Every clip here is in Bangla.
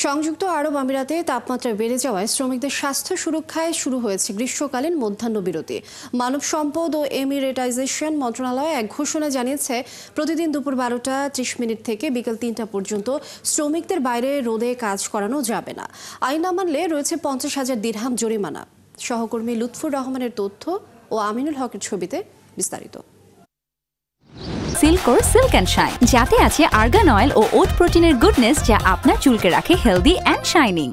সংযুক্ত আরব আমিরাতে তাপমাত্রা বেড়ে যাওয়ায় শ্রমিকদের স্বাস্থ্য সুরক্ষায় শুরু হয়েছে গ্রীষ্মকালীন মধ্যাহ্ন বিরতি। মানব সম্পদ ও এমিরেটাইজেশন মন্ত্রণালয় এক ঘোষণা জানিয়েছে, প্রতিদিন দুপুর 12টা 30 থেকে বিকেল 3টা পর্যন্ত শ্রমিকদের বাইরে রোদে কাজ করানো যাবে না। আইন না মানলে রয়েছে 50,000 দিরহাম জরিমানা। সহকর্মী লুৎফুর রহমানের তথ্য ও আমিনুল হকের ছবিতে বিস্তারিত। সিল্কোর সিল্ক অ্যান্ড শাইন, যাতে আছে আর্গান অয়েল ও ওট প্রোটিনের গুডনেস, যা আপনার চুলকে রাখে হেলদি অ্যান্ড শাইনিং।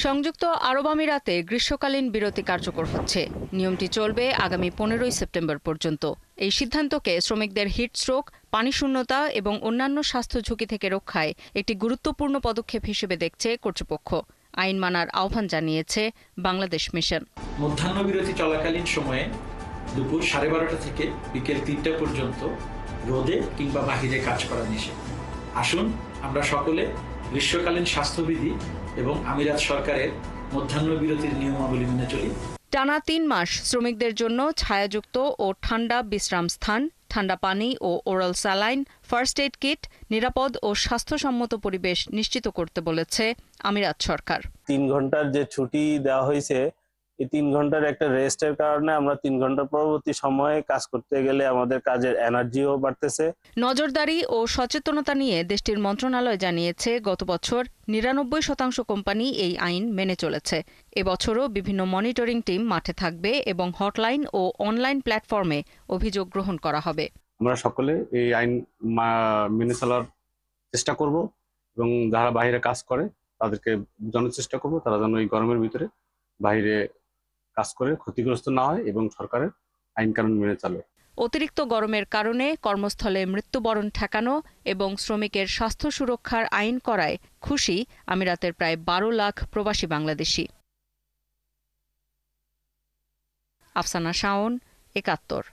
সংযুক্ত আরব আমিরাতে গ্রীষ্মকালীন বিরতি কার্যকর হচ্ছে। নিয়মটি চলবে আগামী 15ই সেপ্টেম্বর পর্যন্ত। এই সিদ্ধান্তকে শ্রমিকদের হিটস্ট্রোক, পানিশূন্যতা এবং অন্যান্য স্বাস্থ্য ঝুঁকি থেকে রক্ষায় একটি গুরুত্বপূর্ণ পদক্ষেপ হিসেবে দেখছে কর্তৃপক্ষ। আইন মানার আহ্বান জানিয়েছে বাংলাদেশ মিশন। মধ্যাহ্ন বিরতি চলাকালীন সময়ে দুপুর 12:30 থেকে বিকেল 3টা পর্যন্ত রোদে কিংবা বাহিরে কাজ করা নিষেধ। আসুন আমরা সকলে গ্রীষ্মকালীন স্বাস্থ্যবিধি এবং আমিরাত সরকারের মধ্যাহ্ন বিরতির নিয়মাবলী মেনে চলি। টানা 3 মাস শ্রমিকদের জন্য ছায়াযুক্ত ও ঠান্ডা বিশ্রাম স্থান, ঠান্ডা পানি ও oral saline, first aid kit, নিরাপদ ও স্বাস্থ্যসম্মত পরিবেশ নিশ্চিত করতে বলেছে আমিরাত সরকার। 3 ঘন্টার যে ছুটি দেওয়া হয়েছে, এই 3 ঘন্টার একটা রেস্টের কারণে আমরা 3 ঘন্টার পরবর্তী সময়ে কাজ করতে গেলে আমাদের কাজের এনার্জিও বাড়তেছে। নজরদারি ও সচেতনতা নিয়ে দেশটির মন্ত্রণালয় জানিয়েছে, গত বছর 99% কোম্পানি এই আইন মেনে চলেছে। এবছরও বিভিন্ন মনিটরিং টিম মাঠে থাকবে এবং হটলাইন ও অনলাইন প্ল্যাটফর্মে অভিযোগ গ্রহণ করা হবে। আমরা সকলে এই আইন মেনে চলার চেষ্টা করব এবং যারা বাইরে কাজ করে তাদেরকে বোঝানোর চেষ্টা করব তারা যেন এই গরমের ভিতরে বাইরে কাজ করে ক্ষতিগ্রস্ত না হয় এবং সরকারের আইন কানুন মেনে চলে। অতিরিক্ত গরমের কারণে কর্মস্থলে মৃত্যুবরণ ঠেকানো এবং শ্রমিকের স্বাস্থ্য সুরক্ষার আইন করায় খুশি আমিরাতের প্রায় 12 লাখ প্রবাসী বাংলাদেশি। আফসানা শাওন, 71।